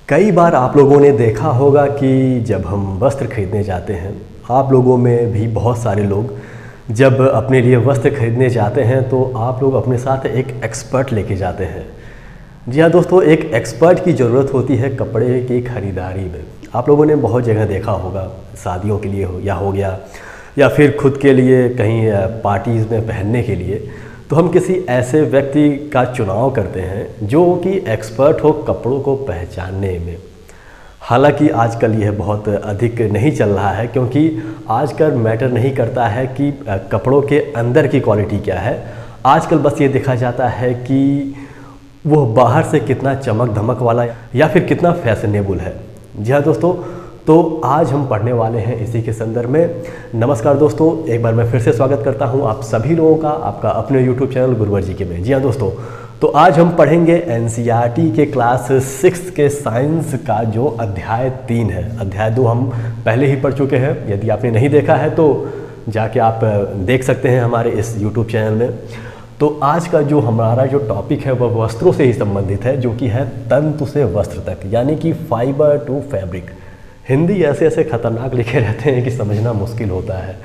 कई बार आप लोगों ने देखा होगा कि जब हम वस्त्र खरीदने जाते हैं, आप लोगों में भी बहुत सारे लोग जब अपने लिए वस्त्र खरीदने जाते हैं तो आप लोग अपने साथ एक एक्सपर्ट लेके जाते हैं। जी हाँ दोस्तों, एक एक्सपर्ट की ज़रूरत होती है कपड़े की ख़रीदारी में। आप लोगों ने बहुत जगह देखा होगा, शादियों के लिए हो गया या फिर खुद के लिए कहीं पार्टीज़ में पहनने के लिए, तो हम किसी ऐसे व्यक्ति का चुनाव करते हैं जो कि एक्सपर्ट हो कपड़ों को पहचानने में। हालांकि आजकल यह बहुत अधिक नहीं चल रहा है, क्योंकि आजकल मैटर नहीं करता है कि कपड़ों के अंदर की क्वालिटी क्या है। आजकल बस ये देखा जाता है कि वो बाहर से कितना चमक धमक वाला या फिर कितना फैशनेबल है। जी हाँ दोस्तों, तो आज हम पढ़ने वाले हैं इसी के संदर्भ में। नमस्कार दोस्तों, एक बार मैं फिर से स्वागत करता हूं आप सभी लोगों का आपका अपने YouTube चैनल गुरुवर जी के में। जी हाँ दोस्तों, तो आज हम पढ़ेंगे NCERT के क्लास 6 के साइंस का जो अध्याय 3 है। अध्याय 2 हम पहले ही पढ़ चुके हैं। यदि आपने नहीं देखा है तो जाके आप देख सकते हैं हमारे इस YouTube चैनल में। तो आज का जो हमारा जो टॉपिक है वह वस्त्रों से ही संबंधित है, जो कि है तंतु से वस्त्र तक, यानी कि फाइबर टू फैब्रिक। हिंदी ऐसे ऐसे खतरनाक लिखे रहते हैं कि समझना मुश्किल होता है,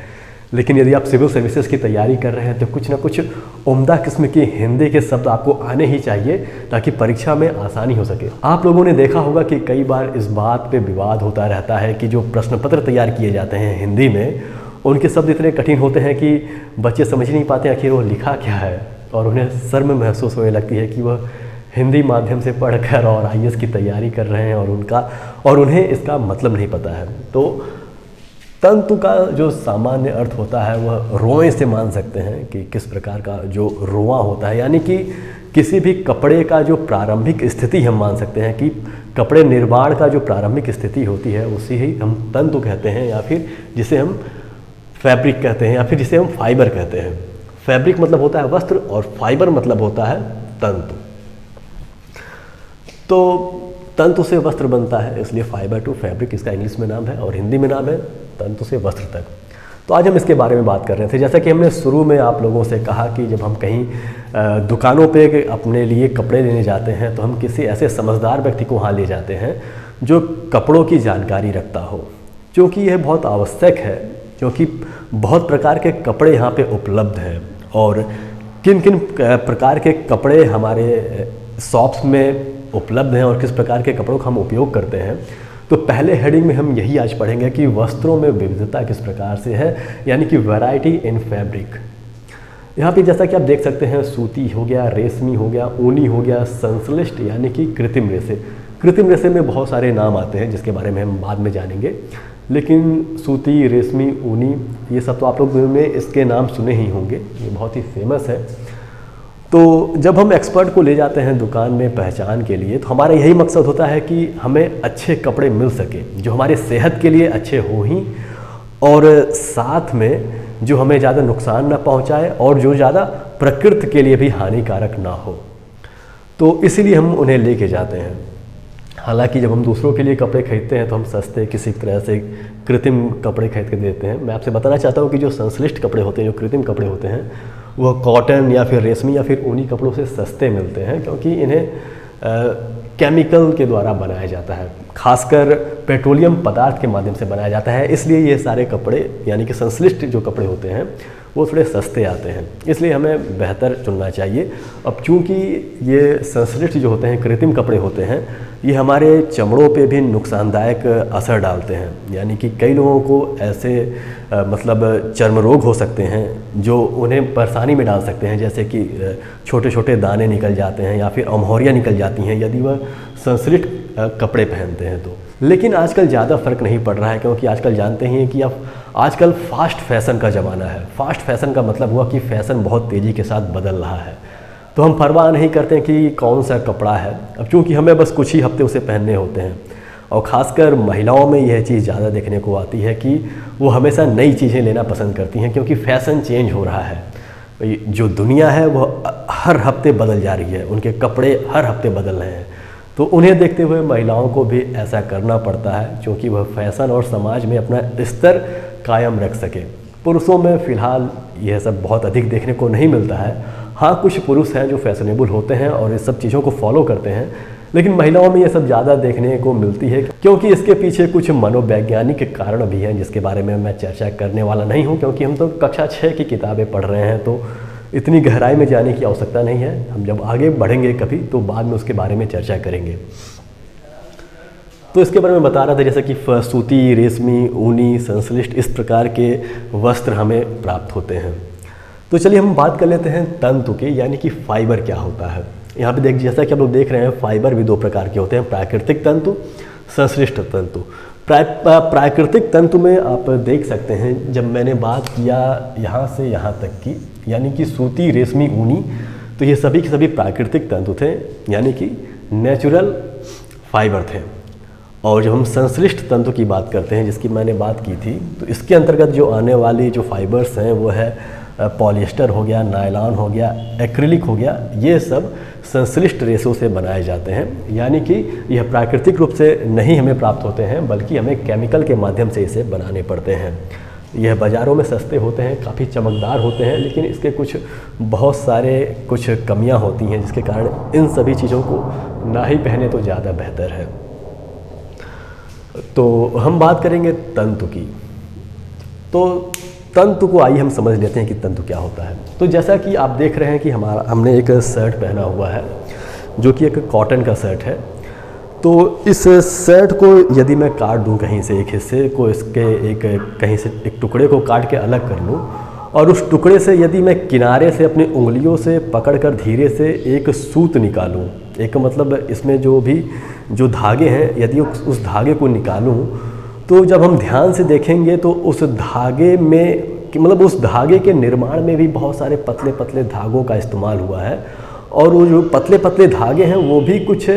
लेकिन यदि आप सिविल सर्विसेज की तैयारी कर रहे हैं तो कुछ ना कुछ उम्दा किस्म की हिंदी के शब्द आपको आने ही चाहिए ताकि परीक्षा में आसानी हो सके। आप लोगों ने देखा होगा कि कई बार इस बात पे विवाद होता रहता है कि जो प्रश्न पत्र तैयार किए जाते हैं हिंदी में, उनके शब्द इतने कठिन होते हैं कि बच्चे समझ नहीं पाते आखिर वो लिखा क्या है, और उन्हें शर्म महसूस होने लगती है कि वह हिंदी माध्यम से पढ़कर और IAS की तैयारी कर रहे हैं और उन्हें इसका मतलब नहीं पता है। तो तंतु का जो सामान्य अर्थ होता है वह रोए से मान सकते हैं कि किस प्रकार का जो रोआ होता है, यानी कि किसी भी कपड़े का जो प्रारंभिक स्थिति हम मान सकते हैं कि कपड़े निर्माण का जो प्रारंभिक स्थिति होती है उसी ही हम तंतु कहते हैं, या फिर जिसे हम फैब्रिक कहते हैं, या फिर जिसे हम फाइबर कहते हैं। फैब्रिक मतलब होता है वस्त्र और फाइबर मतलब होता है तंतु। तो तंतु से वस्त्र बनता है, इसलिए फाइबर टू फैब्रिक इसका इंग्लिश में नाम है और हिंदी में नाम है तंतु से वस्त्र तक। तो आज हम इसके बारे में बात कर रहे थे। जैसा कि हमने शुरू में आप लोगों से कहा कि जब हम कहीं दुकानों पे अपने लिए कपड़े लेने जाते हैं तो हम किसी ऐसे समझदार व्यक्ति को वहाँ ले जाते हैं जो कपड़ों की जानकारी रखता हो, क्योंकि यह बहुत आवश्यक है, क्योंकि बहुत प्रकार के कपड़े यहाँ पे उपलब्ध हैं और किन किन प्रकार के कपड़े हमारे शॉप्स में उपलब्ध हैं और किस प्रकार के कपड़ों का हम उपयोग करते हैं। तो पहले हेडिंग में हम यही आज पढ़ेंगे कि वस्त्रों में विविधता किस प्रकार से है, यानी कि वैरायटी इन फैब्रिक। यहाँ पे जैसा कि आप देख सकते हैं, सूती हो गया, रेशमी हो गया, ऊनी हो गया, संश्लिष्ट यानी कि कृत्रिम रेशे। कृत्रिम रेशे में बहुत सारे नाम आते हैं जिसके बारे में हम बाद में जानेंगे, लेकिन सूती, रेशमी, ऊनी ये सब तो आप लोग में इसके नाम सुने ही होंगे, ये बहुत ही फेमस है। तो जब हम एक्सपर्ट को ले जाते हैं दुकान में पहचान के लिए, तो हमारा यही मकसद होता है कि हमें अच्छे कपड़े मिल सके जो हमारे सेहत के लिए अच्छे हो ही, और साथ में जो हमें ज़्यादा नुकसान ना पहुंचाए और जो ज़्यादा प्रकृति के लिए भी हानिकारक ना हो। तो इसीलिए हम उन्हें लेके जाते हैं। हालांकि जब हम दूसरों के लिए कपड़े खरीदते हैं तो हम सस्ते किसी तरह से कृत्रिम कपड़े खरीद के देते हैं। मैं आपसे बताना चाहता हूँ कि जो संश्लिष्ट कपड़े होते हैं, जो कृत्रिम कपड़े होते हैं, वह कॉटन या फिर रेशमी या फिर ऊनी कपड़ों से सस्ते मिलते हैं, क्योंकि इन्हें केमिकल के द्वारा बनाया जाता है, खासकर पेट्रोलियम पदार्थ के माध्यम से बनाया जाता है। इसलिए ये सारे कपड़े यानी कि संश्लिष्ट जो कपड़े होते हैं वो थोड़े सस्ते आते हैं, इसलिए हमें बेहतर चुनना चाहिए। अब चूँकि ये संश्लिष्ट जो होते हैं, कृत्रिम कपड़े होते हैं, ये हमारे चमड़ों पे भी नुकसानदायक असर डालते हैं, यानी कि कई लोगों को ऐसे मतलब चर्म रोग हो सकते हैं जो उन्हें परेशानी में डाल सकते हैं, जैसे कि छोटे छोटे दाने निकल जाते हैं या फिर अमहौरियाँ निकल जाती हैं यदि वह संश्लिष्ट कपड़े पहनते हैं तो। लेकिन आजकल ज़्यादा फ़र्क नहीं पड़ रहा है, क्योंकि आजकल जानते ही हैं कि अब आजकल फास्ट फैशन का ज़माना है। फास्ट फैशन का मतलब हुआ कि फ़ैशन बहुत तेज़ी के साथ बदल रहा है, तो हम परवाह नहीं करते हैं कि कौन सा कपड़ा है, अब चूँकि हमें बस कुछ ही हफ्ते उसे पहनने होते हैं। और ख़ासकर महिलाओं में यह चीज़ ज़्यादा देखने को आती है कि वो हमेशा नई चीज़ें लेना पसंद करती हैं, क्योंकि फ़ैशन चेंज हो रहा है। जो दुनिया है वह हर हफ्ते बदल जा रही है, उनके कपड़े हर हफ्ते बदल रहे हैं। तो उन्हें देखते हुए महिलाओं को भी ऐसा करना पड़ता है, क्योंकि वह फैशन और समाज में अपना स्तर कायम रख सके। पुरुषों में फ़िलहाल यह सब बहुत अधिक देखने को नहीं मिलता है। हाँ, कुछ पुरुष हैं जो फैशनेबल होते हैं और इस सब चीज़ों को फॉलो करते हैं, लेकिन महिलाओं में ये सब ज़्यादा देखने को मिलती है, क्योंकि इसके पीछे कुछ मनोवैज्ञानिक कारण भी हैं जिसके बारे में मैं चर्चा करने वाला नहीं हूँ, क्योंकि हम तो कक्षा 6 की किताबें पढ़ रहे हैं, तो इतनी गहराई में जाने की आवश्यकता नहीं है। हम जब आगे बढ़ेंगे कभी तो बाद में उसके बारे में चर्चा करेंगे। तो इसके बारे में बता रहा था, जैसे कि सूती, रेशमी, ऊनी, संश्लिष्ट, इस प्रकार के वस्त्र हमें प्राप्त होते हैं। तो चलिए हम बात कर लेते हैं तंतु की, यानी कि फाइबर क्या होता है। यहाँ पे देख, जैसा कि आप लोग देख रहे हैं, फाइबर भी दो प्रकार के होते हैं, प्राकृतिक तंतु, संश्लिष्ट तंतु। प्राकृतिक तंतु में आप देख सकते हैं, जब मैंने बात किया यहाँ से यहाँ तक की, यानी कि सूती, रेशमी, ऊनी, तो ये सभी के सभी प्राकृतिक तंतु थे, यानी कि नेचुरल फाइबर थे। और जब हम संश्लिष्ट तंतु की बात करते हैं, जिसकी मैंने बात की थी, तो इसके अंतर्गत जो आने वाली जो फाइबर्स हैं वो है पॉलिएस्टर हो गया, नायलॉन हो गया, एक्रिलिक हो गया, ये सब संश्लिष्ट रेशों से बनाए जाते हैं। यानी कि यह प्राकृतिक रूप से नहीं हमें प्राप्त होते हैं, बल्कि हमें केमिकल के माध्यम से इसे बनाने पड़ते हैं। यह बाज़ारों में सस्ते होते हैं, काफ़ी चमकदार होते हैं, लेकिन इसके बहुत सारे कमियां होती हैं, जिसके कारण इन सभी चीज़ों को ना ही पहने तो ज़्यादा बेहतर है। तो हम बात करेंगे तंतु की। तो तंतु को आइए हम समझ लेते हैं कि तंतु क्या होता है। तो जैसा कि आप देख रहे हैं कि हमने एक शर्ट पहना हुआ है, जो कि एक कॉटन का शर्ट है। तो इस शर्ट को यदि मैं काट दूं कहीं से, एक हिस्से को, इसके कहीं से एक टुकड़े को काट के अलग कर लूं, और उस टुकड़े से यदि मैं किनारे से अपनी उंगलियों से पकड़कर धीरे से एक सूत निकालूं, एक मतलब इसमें जो धागे हैं, यदि उस धागे को निकालूं, तो जब हम ध्यान से देखेंगे तो उस धागे में, मतलब उस धागे के निर्माण में भी बहुत सारे पतले पतले धागों का इस्तेमाल हुआ है। और वो जो पतले पतले धागे हैं वो भी कुछ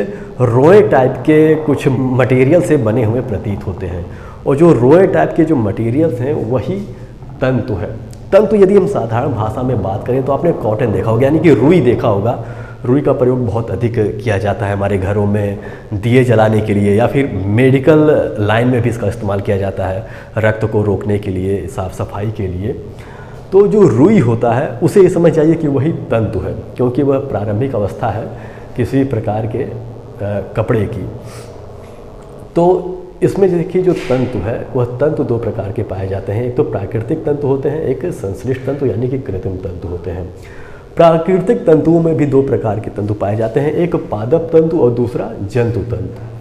रोए टाइप के कुछ मटेरियल से बने हुए प्रतीत होते हैं। और जो रोए टाइप के जो मटेरियल्स हैं वही तंतु है। तंतु यदि हम साधारण भाषा में बात करें तो आपने कॉटन देखा होगा, यानी कि रुई देखा होगा। रुई का प्रयोग बहुत अधिक किया जाता है हमारे घरों में, दिए जलाने के लिए, या फिर मेडिकल लाइन में भी इसका इस्तेमाल किया जाता है, रक्त को रोकने के लिए, साफ सफाई के लिए। तो जो रुई होता है उसे ये समझ जाइए कि वही तंतु है, क्योंकि वह प्रारंभिक अवस्था है किसी प्रकार के कपड़े की। तो इसमें देखिए जो तंतु है वह तंतु दो प्रकार के पाए जाते हैं। एक तो प्राकृतिक तंतु होते हैं, एक संश्लिष्ट तंतु यानी कि कृत्रिम तंतु होते हैं। प्राकृतिक तंतुओं में भी दो प्रकार के तंतु पाए जाते हैं, एक पादप तंतु और दूसरा जंतु तंतु।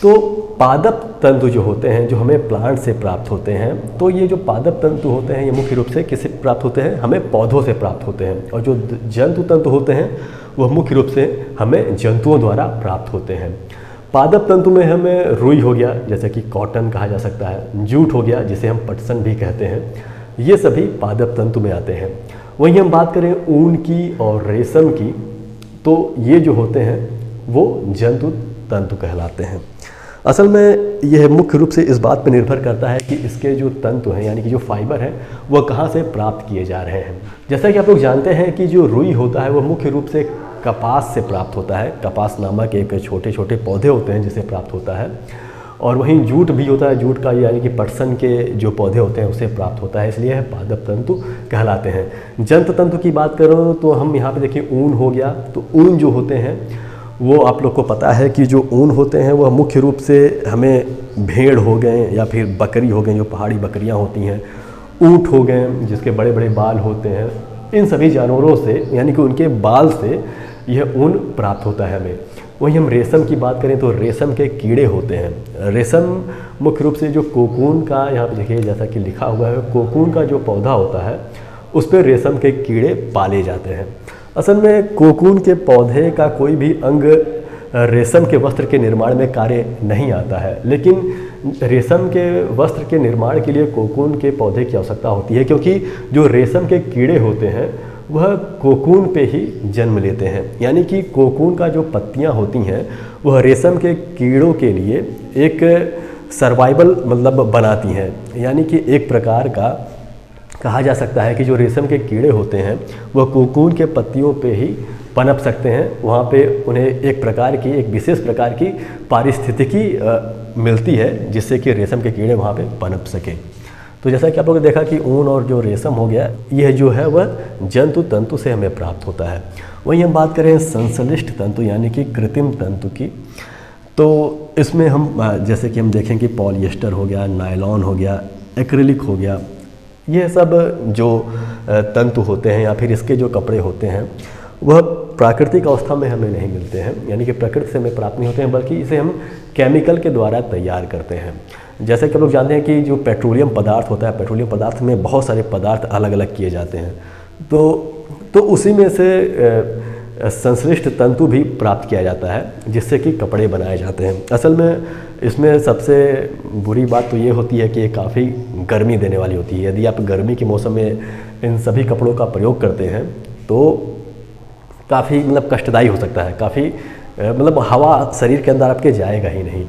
तो पादप तंतु जो होते हैं, जो हमें प्लांट से प्राप्त होते हैं, तो ये जो पादप तंतु होते हैं ये मुख्य रूप से किससे प्राप्त होते हैं, हमें पौधों से प्राप्त होते हैं। और जो जंतु तंतु होते हैं वह मुख्य रूप से हमें जंतुओं द्वारा प्राप्त होते हैं। पादप तंतु में हमें रुई हो गया, जैसे कि कॉटन कहा जा सकता है, जूट हो गया जिसे हम पटसन भी कहते हैं, ये सभी पादप तंतु में आते हैं। वहीं हम बात करें ऊन की और रेशम की, तो ये जो होते हैं वो जंतु तंतु कहलाते हैं। असल में यह मुख्य रूप से इस बात पर निर्भर करता है कि इसके जो तंतु हैं, यानी कि जो फाइबर हैं, वह कहाँ से प्राप्त किए जा रहे हैं। जैसा कि आप लोग जानते हैं कि जो रुई होता है वह मुख्य रूप से कपास से प्राप्त होता है। कपास नामक एक छोटे छोटे पौधे होते हैं जिससे प्राप्त होता है। और वहीं जूट भी होता है, जूट का यानी कि पटसन के जो पौधे होते हैं उससे प्राप्त होता है, इसलिए पादप तंतु कहलाते हैं। जंतु तंतु की बात करो तो हम यहाँ पे देखिए ऊन हो गया। तो ऊन जो होते हैं वो आप लोग को पता है कि जो ऊन होते हैं वह मुख्य रूप से हमें भेड़ हो गए या फिर बकरी हो गए, जो पहाड़ी बकरियाँ होती हैं, ऊँट हो गए जिसके बड़े बड़े बाल होते हैं, इन सभी जानवरों से यानी कि उनके बाल से यह ऊन प्राप्त होता है हमें। वहीं हम रेशम की बात करें तो रेशम के कीड़े होते हैं। रेशम मुख्य रूप से जो कोकून का, यहाँ पे देखिए जैसा कि लिखा हुआ है, कोकून का जो पौधा होता है उस पर रेशम के कीड़े पाले जाते हैं। असल में कोकून के पौधे का कोई भी अंग रेशम के वस्त्र के निर्माण में कार्य नहीं आता है, लेकिन रेशम के वस्त्र के निर्माण के लिए कोकून के पौधे की आवश्यकता होती है, क्योंकि जो रेशम के कीड़े होते हैं वह कोकून पे ही जन्म लेते हैं। यानी कि कोकून का जो पत्तियां होती हैं वह रेशम के कीड़ों के लिए एक सर्वाइवल मतलब बनाती हैं। यानी कि एक प्रकार का कहा जा सकता है कि जो रेशम के कीड़े होते हैं वह कोकून के पत्तियों पे ही पनप सकते हैं। वहाँ पे उन्हें एक विशेष प्रकार की पारिस्थितिकी मिलती है जिससे कि रेशम के कीड़े वहाँ पे पनप सकें। तो जैसा कि आप लोगों ने देखा कि ऊन और जो रेशम हो गया, यह जो है वह जंतु तंतु से हमें प्राप्त होता है। वहीं हम बात करें संश्लिष्ट तंतु यानी कि कृत्रिम तंतु की, तो इसमें हम जैसे कि हम देखें कि पॉलिएस्टर हो गया, नायलॉन हो गया, एक्रिलिक हो गया, ये सब जो तंतु होते हैं या फिर इसके जो कपड़े होते हैं वह प्राकृतिक अवस्था में हमें नहीं मिलते हैं, यानी कि प्रकृति से हमें प्राप्त नहीं होते हैं, बल्कि इसे हम केमिकल के द्वारा तैयार करते हैं। जैसे कि हम लोग जानते हैं कि जो पेट्रोलियम पदार्थ होता है, पेट्रोलियम पदार्थ में बहुत सारे पदार्थ अलग अलग किए जाते हैं, तो उसी में से संश्लिष्ट तंतु भी प्राप्त किया जाता है जिससे कि कपड़े बनाए जाते हैं। असल में इसमें सबसे बुरी बात तो ये होती है कि ये काफ़ी गर्मी देने वाली होती है। यदि आप गर्मी के मौसम में इन सभी कपड़ों का प्रयोग करते हैं तो काफ़ी मतलब कष्टदायी हो सकता है, काफ़ी मतलब हवा शरीर के अंदर आपके जाएगा ही नहीं।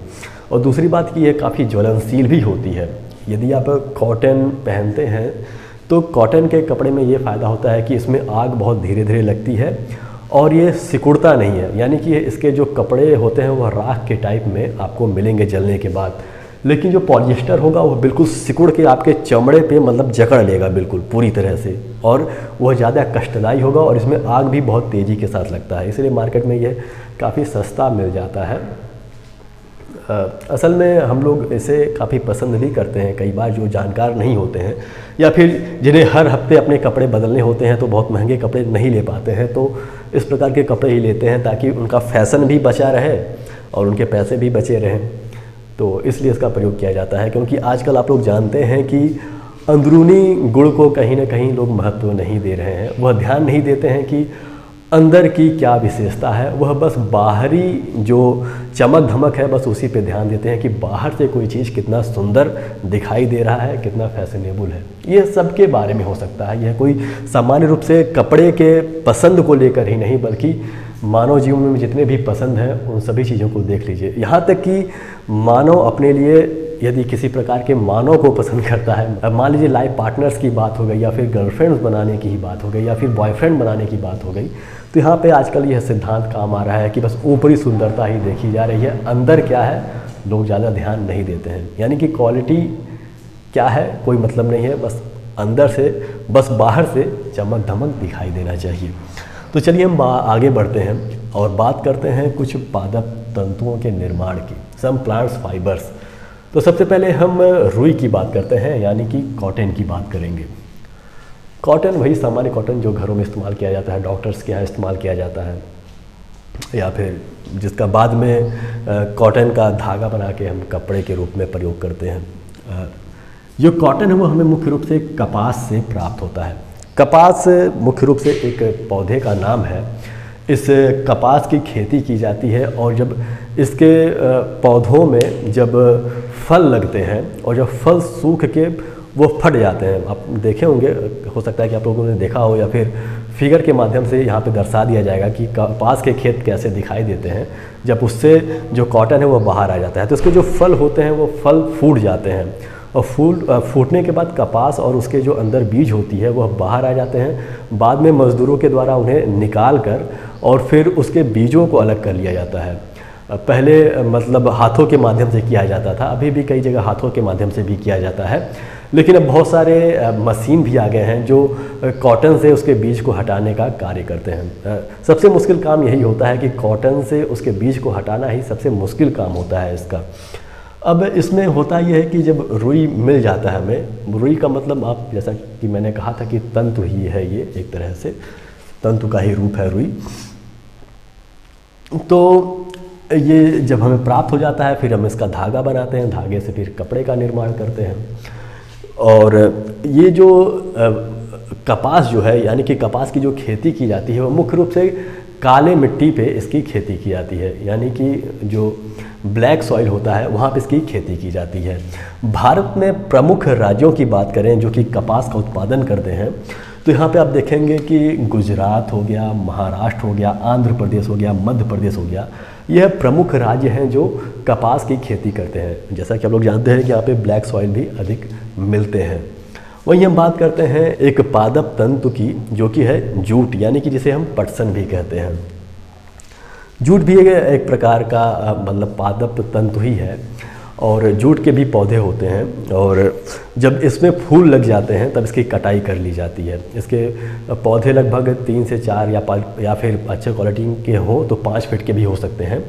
और दूसरी बात कि ये काफ़ी ज्वलनशील भी होती है। यदि आप कॉटन पहनते हैं तो कॉटन के कपड़े में ये फ़ायदा होता है कि इसमें आग बहुत धीरे धीरे लगती है और ये सिकुड़ता नहीं है, यानी कि इसके जो कपड़े होते हैं वह राख के टाइप में आपको मिलेंगे जलने के बाद। लेकिन जो पॉलिएस्टर होगा वह बिल्कुल सिकुड़ के आपके चमड़े पे मतलब जकड़ लेगा बिल्कुल पूरी तरह से, और वह ज़्यादा कष्टदायी होगा और इसमें आग भी बहुत तेज़ी के साथ लगता है, इसलिए मार्केट में यह काफ़ी सस्ता मिल जाता है। असल में हम लोग इसे काफ़ी पसंद भी करते हैं, कई बार जो जानकार नहीं होते हैं या फिर जिन्हें हर हफ्ते अपने कपड़े बदलने होते हैं तो बहुत महंगे कपड़े नहीं ले पाते हैं, तो इस प्रकार के कपड़े ही लेते हैं ताकि उनका फैशन भी बचा रहे और उनके पैसे भी बचे रहें। तो इसलिए इसका प्रयोग किया जाता है, क्योंकि आजकल आप लोग जानते हैं कि अंदरूनी गुण को कहीं ना कहीं लोग महत्व नहीं दे रहे हैं। वह ध्यान नहीं देते हैं कि अंदर की क्या विशेषता है, वह बस बाहरी जो चमक धमक है बस उसी पे ध्यान देते हैं कि बाहर से कोई चीज़ कितना सुंदर दिखाई दे रहा है, कितना फैशनेबल है। ये सब के बारे में हो सकता है, यह कोई सामान्य रूप से कपड़े के पसंद को लेकर ही नहीं बल्कि मानव जीवन में जितने भी पसंद हैं उन सभी चीज़ों को देख लीजिए। यहाँ तक कि मानव अपने लिए यदि किसी प्रकार के मानव को पसंद करता है, अब मान लीजिए लाइफ पार्टनर्स की बात हो गई या फिर गर्लफ्रेंड्स बनाने की ही बात हो गई या फिर बॉयफ्रेंड बनाने की बात हो गई, तो यहाँ पे आजकल यह सिद्धांत काम आ रहा है कि बस ऊपरी सुंदरता ही देखी जा रही है, अंदर क्या है लोग ज़्यादा ध्यान नहीं देते हैं। यानी कि क्वालिटी क्या है कोई मतलब नहीं है, बस अंदर से बस बाहर से चमक धमक दिखाई देना चाहिए। तो चलिए हम आगे बढ़ते हैं और बात करते हैं कुछ पादप तंतुओं के निर्माण की, सम प्लांट्स फाइबर्स। तो सबसे पहले हम रुई की बात करते हैं, यानी कि कॉटन की बात करेंगे। कॉटन वही सामान्य कॉटन जो घरों में इस्तेमाल किया जाता है, डॉक्टर्स के यहाँ इस्तेमाल किया जाता है, या फिर जिसका बाद में कॉटन का धागा बना के हम कपड़े के रूप में प्रयोग करते हैं। जो कॉटन है वो हमें मुख्य रूप से कपास से प्राप्त होता है। कपास मुख्य रूप से एक पौधे का नाम है। इस कपास की खेती की जाती है और जब इसके पौधों में जब फल लगते हैं और जब फल सूख के वो फट जाते हैं, आप देखे होंगे, हो सकता है कि आप लोगों ने देखा हो या फिर फिगर के माध्यम से यहाँ पे दर्शा दिया जाएगा कि कपास के खेत कैसे दिखाई देते हैं जब उससे जो कॉटन है वो बाहर आ जाता है। तो उसके जो फल होते हैं वो फल फूट जाते हैं और फूटने के बाद कपास और उसके जो अंदर बीज होती है वह बाहर आ जाते हैं। बाद में मज़दूरों के द्वारा उन्हें निकाल कर और फिर उसके बीजों को अलग कर लिया जाता है। पहले मतलब हाथों के माध्यम से किया जाता था, अभी भी कई जगह हाथों के माध्यम से भी किया जाता है, लेकिन अब बहुत सारे मशीन भी आ गए हैं जो कॉटन से उसके बीज को हटाने का कार्य करते हैं। सबसे मुश्किल काम यही होता है कि कॉटन से उसके बीज को हटाना ही सबसे मुश्किल काम होता है इसका। अब इसमें होता यह है कि जब रुई मिल जाता है हमें, रुई का मतलब आप जैसा कि मैंने कहा था कि तंतु ही है, ये एक तरह से तंतु का ही रूप है रुई। तो ये जब हमें प्राप्त हो जाता है फिर हम इसका धागा बनाते हैं, धागे से फिर कपड़े का निर्माण करते हैं। और ये जो कपास जो है, यानी कि कपास की जो खेती की जाती है वो मुख्य रूप से काले मिट्टी पे इसकी खेती की जाती है, यानी कि जो ब्लैक सॉइल होता है वहाँ पे इसकी खेती की जाती है। भारत में प्रमुख राज्यों की बात करें जो कि कपास का उत्पादन करते हैं, तो यहाँ पे आप देखेंगे कि गुजरात हो गया, महाराष्ट्र हो गया, आंध्र प्रदेश हो गया, मध्य प्रदेश हो गया, यह प्रमुख राज्य हैं जो कपास की खेती करते हैं। जैसा कि आप लोग जानते हैं कि यहाँ पे ब्लैक सॉइल भी अधिक मिलते हैं। वहीं हम बात करते हैं एक पादप तंतु की जो कि है जूट, यानी कि जिसे हम पटसन भी कहते हैं। जूट भी एक प्रकार का मतलब पादप तंतु ही है और जूट के भी पौधे होते हैं, और जब इसमें फूल लग जाते हैं तब इसकी कटाई कर ली जाती है। इसके पौधे लगभग 3 से 4 या फिर अच्छे क्वालिटी के हो तो 5 फीट के भी हो सकते हैं।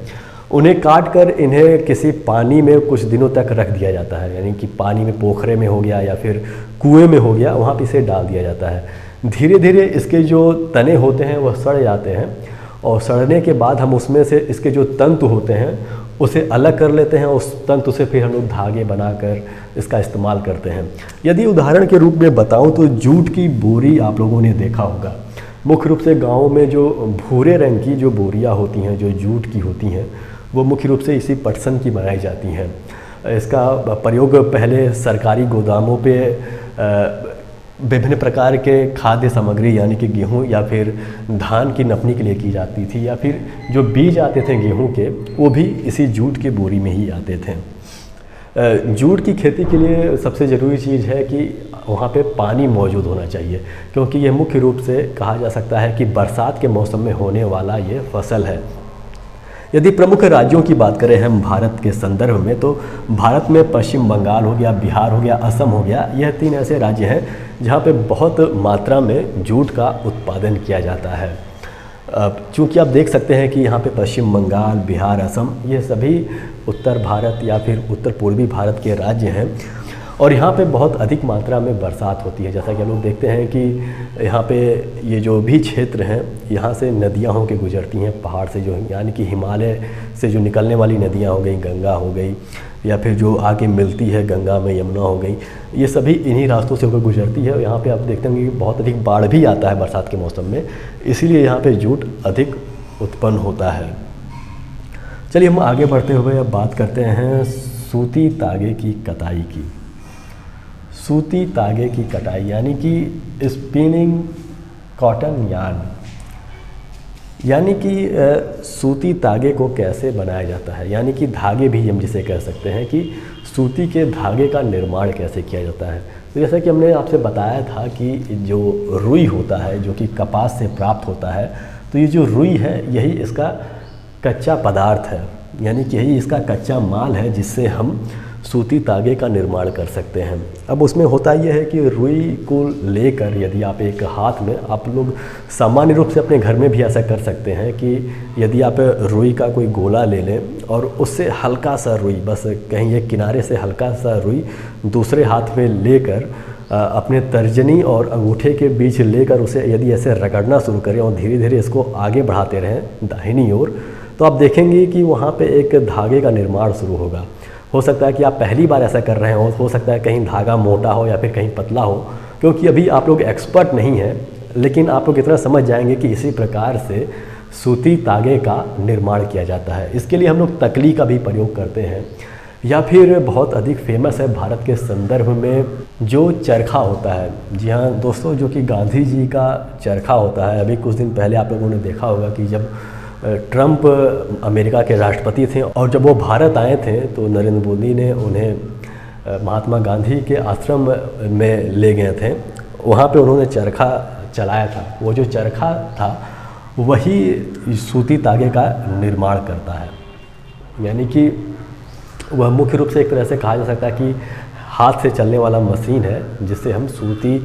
उन्हें काट कर इन्हें किसी पानी में कुछ दिनों तक रख दिया जाता है, यानी कि पानी में, पोखरे में हो गया या फिर कुएं में हो गया, वहाँ पे इसे डाल दिया जाता है। धीरे धीरे इसके जो तने होते हैं वह सड़ जाते हैं, और सड़ने के बाद हम उसमें से इसके जो तंतु होते हैं उसे अलग कर लेते हैं। उस तंतु से फिर हम लोग धागे बनाकर इसका इस्तेमाल करते हैं। यदि उदाहरण के रूप में बताऊं तो जूट की बोरी आप लोगों ने देखा होगा। मुख्य रूप से गाँव में जो भूरे रंग की जो बोरियां होती हैं, जो जूट की होती हैं, वो मुख्य रूप से इसी पटसन की बनाई जाती हैं। इसका प्रयोग पहले सरकारी गोदामों पे विभिन्न प्रकार के खाद्य सामग्री यानी कि गेहूं या फिर धान की नपनी के लिए की जाती थी, या फिर जो बीज आते थे गेहूं के वो भी इसी जूट की बोरी में ही आते थे। जूट की खेती के लिए सबसे ज़रूरी चीज़ है कि वहाँ पे पानी मौजूद होना चाहिए, क्योंकि ये मुख्य रूप से कहा जा सकता है कि बरसात के मौसम में होने वाला ये फसल है। यदि प्रमुख राज्यों की बात करें हम भारत के संदर्भ में, तो भारत में पश्चिम बंगाल हो गया, बिहार हो गया, असम हो गया, यह 3 ऐसे राज्य हैं जहाँ पे बहुत मात्रा में जूट का उत्पादन किया जाता है। चूँकि आप देख सकते हैं कि यहाँ पे पश्चिम बंगाल, बिहार, असम, ये सभी उत्तर भारत या फिर उत्तर पूर्वी भारत के राज्य हैं, और यहाँ पे बहुत अधिक मात्रा में बरसात होती है। जैसा कि हम लोग देखते हैं कि यहाँ पे ये जो भी क्षेत्र हैं, यहाँ से नदियाँ होकर गुजरती हैं पहाड़ से, जो यानी कि हिमालय से जो निकलने वाली नदियाँ हो गई, गंगा हो गई, या फिर जो आके मिलती है गंगा में, यमुना हो गई, ये सभी इन्हीं रास्तों से होकर गुजरती है। और यहाँ पे आप देखते होंगे कि बहुत अधिक बाढ़ भी आता है बरसात के मौसम में, इसीलिए यहाँ पे जूट अधिक उत्पन्न होता है। चलिए हम आगे बढ़ते हुए अब बात करते हैं सूती तागे की कताई की। सूती तागे की कटाई यानी कि स्पिनिंग कॉटन यार्न, यानी कि सूती तागे को कैसे बनाया जाता है, यानी कि धागे भी हम जिसे कह सकते हैं कि सूती के धागे का निर्माण कैसे किया जाता है। तो जैसा कि हमने आपसे बताया था कि जो रुई होता है, जो कि कपास से प्राप्त होता है, तो ये जो रुई है यही इसका कच्चा पदार्थ है, यानी कि यही इसका कच्चा माल है जिससे हम सूती तागे का निर्माण कर सकते हैं। अब उसमें होता यह है कि रुई को लेकर यदि आप एक हाथ में, आप लोग सामान्य रूप से अपने घर में भी ऐसा कर सकते हैं कि यदि आप रुई का कोई गोला ले लें और उससे हल्का सा रुई, बस कहीं एक किनारे से हल्का सा रुई दूसरे हाथ में लेकर अपने तर्जनी और अंगूठे के बीच लेकर उसे यदि ऐसे रगड़ना शुरू करें और धीरे धीरे इसको आगे बढ़ाते रहें दाहिनी ओर, तो आप देखेंगे कि वहाँ पे एक धागे का निर्माण शुरू होगा। हो सकता है कि आप पहली बार ऐसा कर रहे हो सकता है कहीं धागा मोटा हो या फिर कहीं पतला हो, क्योंकि अभी आप लोग एक्सपर्ट नहीं हैं, लेकिन आप लोग इतना समझ जाएंगे कि इसी प्रकार से सूती तागे का निर्माण किया जाता है। इसके लिए हम लोग तकली का भी प्रयोग करते हैं, या फिर बहुत अधिक फेमस है भारत के संदर्भ में जो चरखा होता है। जी हाँ दोस्तों, जो कि गांधी जी का चरखा होता है। अभी कुछ दिन पहले आप लोगों ने देखा होगा कि जब ट्रंप अमेरिका के राष्ट्रपति थे और जब वो भारत आए थे तो नरेंद्र मोदी ने उन्हें महात्मा गांधी के आश्रम में ले गए थे। वहाँ पे उन्होंने चरखा चलाया था। वो जो चरखा था वही सूती तागे का निर्माण करता है, यानी कि वह मुख्य रूप से एक तरह से कहा जा सकता है कि हाथ से चलने वाला मशीन है जिससे हम सूती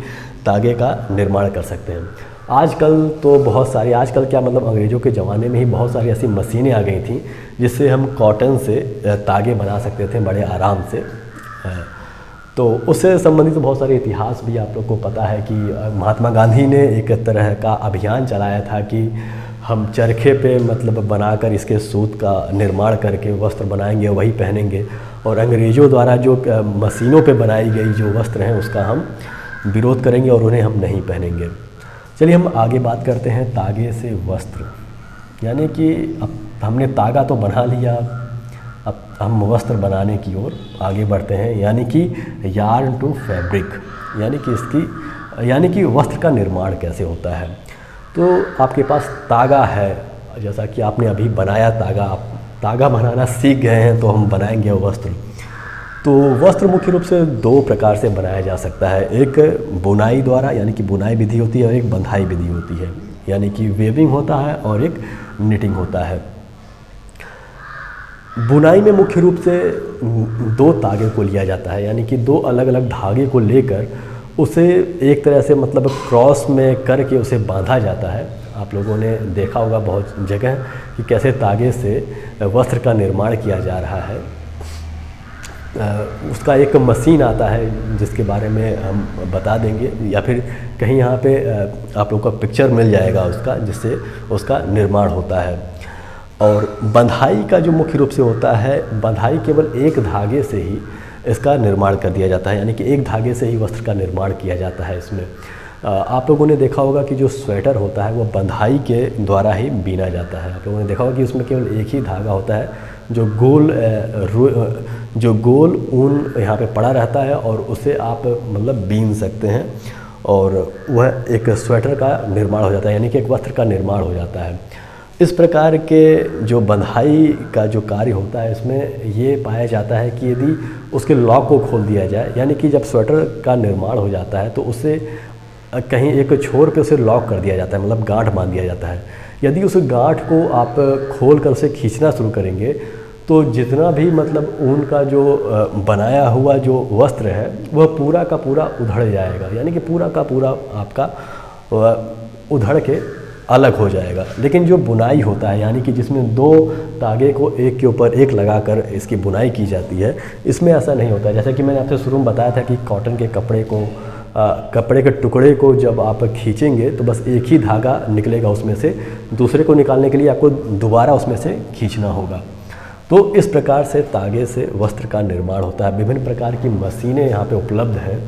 तागे का निर्माण कर सकते हैं। आजकल तो बहुत सारी, आजकल क्या मतलब अंग्रेज़ों के ज़माने में ही बहुत सारी ऐसी मशीनें आ गई थी जिससे हम कॉटन से तागे बना सकते थे बड़े आराम से। तो उससे संबंधित बहुत सारे इतिहास भी आप लोग को पता है कि महात्मा गांधी ने एक तरह का अभियान चलाया था कि हम चरखे पे मतलब बनाकर इसके सूत का निर्माण करके वस्त्र बनाएंगे, वही पहनेंगे, और अंग्रेज़ों द्वारा जो मशीनों पे बनाई गई जो वस्त्र हैं उसका हम विरोध करेंगे और उन्हें हम नहीं पहनेंगे। चलिए हम आगे बात करते हैं तागे से वस्त्र, यानी कि अब हमने तागा तो बना लिया, अब हम वस्त्र बनाने की ओर आगे बढ़ते हैं, यानी कि यार्न टू फैब्रिक, यानी कि वस्त्र का निर्माण कैसे होता है। तो आपके पास तागा है, जैसा कि आपने अभी बनाया तागा, आप तागा बनाना सीख गए हैं तो हम बनाएंगे वस्त्र। तो वस्त्र मुख्य रूप से 2 प्रकार से बनाया जा सकता है, एक बुनाई द्वारा यानी कि बुनाई विधि होती है और एक बंधाई विधि होती है, यानी कि वेविंग होता है और एक निटिंग होता है। बुनाई में मुख्य रूप से दो तागे को लिया जाता है, यानी कि दो अलग अलग धागे को लेकर उसे एक तरह से मतलब क्रॉस में करके उसे बांधा जाता है। आप लोगों ने देखा होगा बहुत जगह कि कैसे तागे से वस्त्र का निर्माण किया जा रहा है। उसका एक मशीन आता है जिसके बारे में हम बता देंगे, या फिर कहीं यहाँ पे आप लोगों को पिक्चर मिल जाएगा उसका, जिससे उसका निर्माण होता है। और बंधाई का जो मुख्य रूप से होता है, बंधाई केवल एक धागे से ही इसका निर्माण कर दिया जाता है, यानी कि एक धागे से ही वस्त्र का निर्माण किया जाता है। इसमें आप लोगों ने देखा होगा कि जो स्वेटर होता है वो बंधाई के द्वारा ही बीना जाता है। आप लोगों ने देखा होगा कि उसमें केवल एक ही धागा होता है जो गोल ऊन यहाँ पे पड़ा रहता है, और उसे आप मतलब बीन सकते हैं और वह एक स्वेटर का निर्माण हो जाता है, यानी कि एक वस्त्र का निर्माण हो जाता है। इस प्रकार के जो बंधाई का जो कार्य होता है, इसमें ये पाया जाता है कि यदि उसके लॉक को खोल दिया जाए, यानी कि जब स्वेटर का निर्माण हो जाता है तो उसे कहीं एक छोर पे उसे लॉक कर दिया जाता है, मतलब गांठ बांध दिया जाता है। यदि उस गांठ को आप खोल कर उसे खींचना शुरू करेंगे तो जितना भी मतलब ऊन का जो बनाया हुआ जो वस्त्र है वह पूरा का पूरा उधड़ जाएगा, यानी कि पूरा का पूरा आपका उधड़ के अलग हो जाएगा। लेकिन जो बुनाई होता है, यानी कि जिसमें दो तागे को एक के ऊपर एक लगाकर इसकी बुनाई की जाती है, इसमें ऐसा नहीं होता है। जैसा कि मैंने आपसे शुरू में बताया था कि कॉटन के कपड़े के टुकड़े को जब आप खींचेंगे तो बस एक ही धागा निकलेगा उसमें से, दूसरे को निकालने के लिए आपको दोबारा उसमें से खींचना होगा। तो इस प्रकार से तागे से वस्त्र का निर्माण होता है। विभिन्न प्रकार की मशीनें यहाँ पे उपलब्ध हैं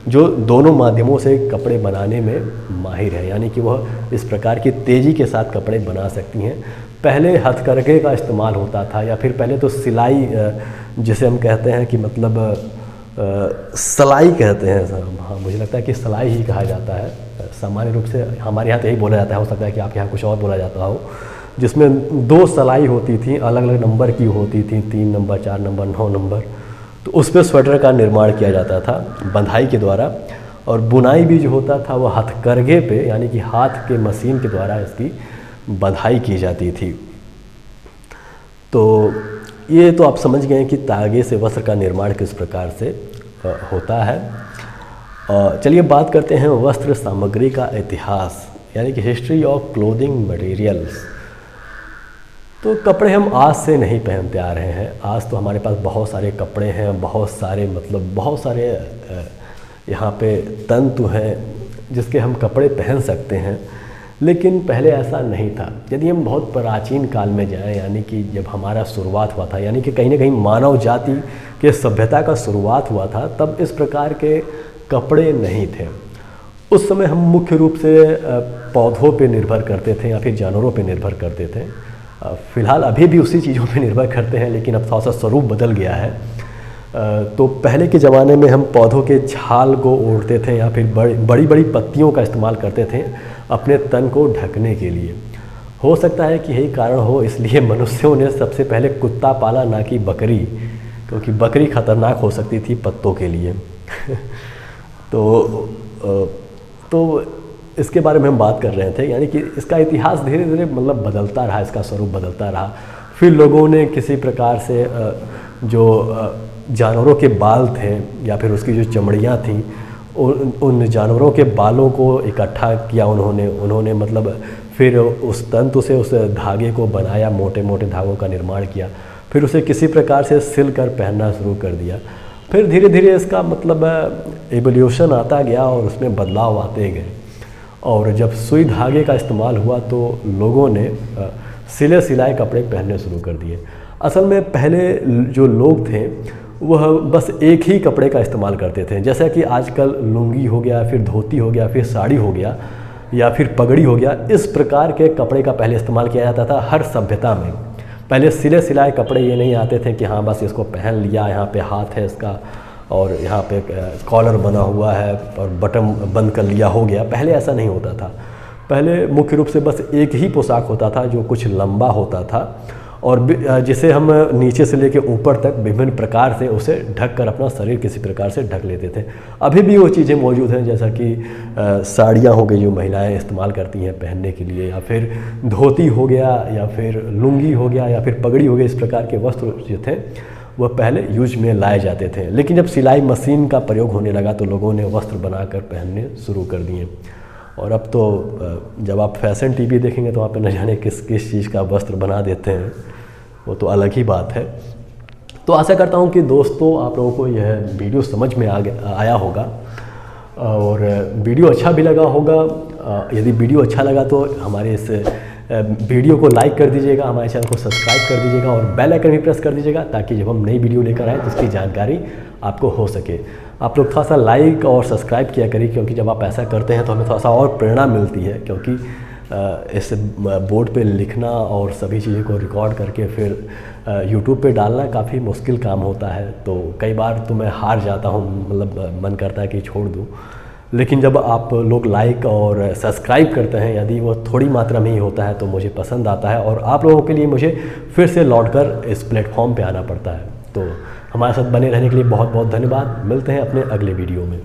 जो दोनों माध्यमों से कपड़े बनाने में माहिर है, यानी कि वह इस प्रकार की तेज़ी के साथ कपड़े बना सकती हैं। पहले हथकरघे का इस्तेमाल होता था, या फिर पहले तो सिलाई, जिसे हम कहते हैं कि मतलब सलाई कहते हैं। हाँ, मुझे लगता है कि सलाई ही कहा जाता है सामान्य रूप से, हमारे यहाँ तो यही बोला जाता है, हो सकता है कि आपके यहाँ कुछ और बोला जाता हो, जिसमें दो सलाई होती थी, अलग अलग नंबर की होती थी, 3 नंबर, 4 नंबर, 9 नंबर। तो उस पर स्वेटर का निर्माण किया जाता था बंधाई के द्वारा। और बुनाई भी जो होता था वह हथकरघे पे, यानी कि हाथ के मशीन के द्वारा इसकी बंधाई की जाती थी। तो ये तो आप समझ गए कि तागे से वस्त्र का निर्माण किस प्रकार से होता है। चलिए बात करते हैं वस्त्र सामग्री का इतिहास, यानी कि हिस्ट्री ऑफ क्लोथिंग मटेरियल्स। तो कपड़े हम आज से नहीं पहनते आ रहे हैं, आज तो हमारे पास बहुत सारे कपड़े हैं, बहुत सारे यहाँ पे तंतु हैं जिसके हम कपड़े पहन सकते हैं। लेकिन पहले ऐसा नहीं था। यदि हम बहुत प्राचीन काल में जाएं, यानी कि जब हमारा शुरुआत हुआ था, यानी कि कहीं ना कहीं मानव जाति के सभ्यता का शुरुआत हुआ था, तब इस प्रकार के कपड़े नहीं थे। उस समय हम मुख्य रूप से पौधों पे निर्भर करते थे या फिर जानवरों पे निर्भर करते थे। फ़िलहाल अभी भी उसी चीज़ों पे निर्भर करते हैं, लेकिन अब थोड़ा सा स्वरूप बदल गया है। तो पहले के ज़माने में हम पौधों के छाल को ओढ़ते थे या फिर बड़ी बड़ी पत्तियों का इस्तेमाल करते थे अपने तन को ढकने के लिए। हो सकता है कि यही कारण हो, इसलिए मनुष्यों ने सबसे पहले कुत्ता पाला, ना कि बकरी, क्योंकि बकरी खतरनाक हो सकती थी पत्तों के लिए। तो इसके बारे में हम बात कर रहे थे, यानी कि इसका इतिहास धीरे धीरे मतलब बदलता रहा, इसका स्वरूप बदलता रहा। फिर लोगों ने किसी प्रकार से जो जानवरों के बाल थे या फिर उसकी जो चमड़ियाँ थीं, उन जानवरों के बालों को इकट्ठा किया उन्होंने मतलब फिर उस तंतु से उस धागे को बनाया, मोटे मोटे धागों का निर्माण किया, फिर उसे किसी प्रकार से सिल कर पहनना शुरू कर दिया। फिर धीरे धीरे इसका मतलब एवोल्यूशन आता गया और उसमें बदलाव आते गए। और जब सुई धागे का इस्तेमाल हुआ तो लोगों ने सिले सिलाए कपड़े पहनने शुरू कर दिए। असल में पहले जो लोग थे वह बस एक ही कपड़े का इस्तेमाल करते थे, जैसा कि आजकल लुंगी हो गया, फिर धोती हो गया, फिर साड़ी हो गया या फिर पगड़ी हो गया। इस प्रकार के कपड़े का पहले इस्तेमाल किया जाता था हर सभ्यता में। पहले सिले सिलाए कपड़े ये नहीं आते थे कि हाँ बस इसको पहन लिया, यहाँ पे हाथ है इसका और यहाँ पे कॉलर बना हुआ है और बटन बंद कर लिया, हो गया। पहले ऐसा नहीं होता था। पहले मुख्य रूप से बस एक ही पोशाक होता था जो कुछ लंबा होता था और जिसे हम नीचे से लेकर ऊपर तक विभिन्न प्रकार से उसे ढक कर अपना शरीर किसी प्रकार से ढक लेते थे। अभी भी वो चीज़ें मौजूद हैं, जैसा कि साड़ियाँ हो गई जो महिलाएं इस्तेमाल करती हैं पहनने के लिए, या फिर धोती हो गया, या फिर लुंगी हो गया, या फिर पगड़ी हो गई। इस प्रकार के वस्त्र जो थे वह पहले यूज में लाए जाते थे, लेकिन जब सिलाई मशीन का प्रयोग होने लगा तो लोगों ने वस्त्र बनाकर पहनने शुरू कर दिए। और अब तो जब आप फैशन टीवी देखेंगे तो वहाँ पे न जाने किस किस चीज़ का वस्त्र बना देते हैं, वो तो अलग ही बात है। तो आशा करता हूँ कि दोस्तों आप लोगों को यह वीडियो समझ में आया होगा और वीडियो अच्छा भी लगा होगा। यदि वीडियो अच्छा लगा तो हमारे इस वीडियो को लाइक कर दीजिएगा, हमारे चैनल को सब्सक्राइब कर दीजिएगा और बेल आइकन भी प्रेस कर दीजिएगा, ताकि जब हम नई वीडियो लेकर आए तो उसकी जानकारी आपको हो सके। आप लोग थोड़ा सा लाइक और सब्सक्राइब किया करिए, क्योंकि जब आप ऐसा करते हैं तो हमें थोड़ा सा और प्रेरणा मिलती है, क्योंकि इस बोर्ड पे लिखना और सभी चीज़ों को रिकॉर्ड करके फिर यूट्यूब पे डालना काफ़ी मुश्किल काम होता है। तो कई बार तो मैं हार जाता हूँ, मतलब मन करता है कि छोड़ दूँ। लेकिन जब आप लोग लाइक और सब्सक्राइब करते हैं, यदि वो थोड़ी मात्रा में ही होता है तो मुझे पसंद आता है, और आप लोगों के लिए मुझे फिर से लौटकर इस प्लेटफॉर्म पे आना पड़ता है। तो हमारे साथ बने रहने के लिए बहुत बहुत धन्यवाद। मिलते हैं अपने अगले वीडियो में।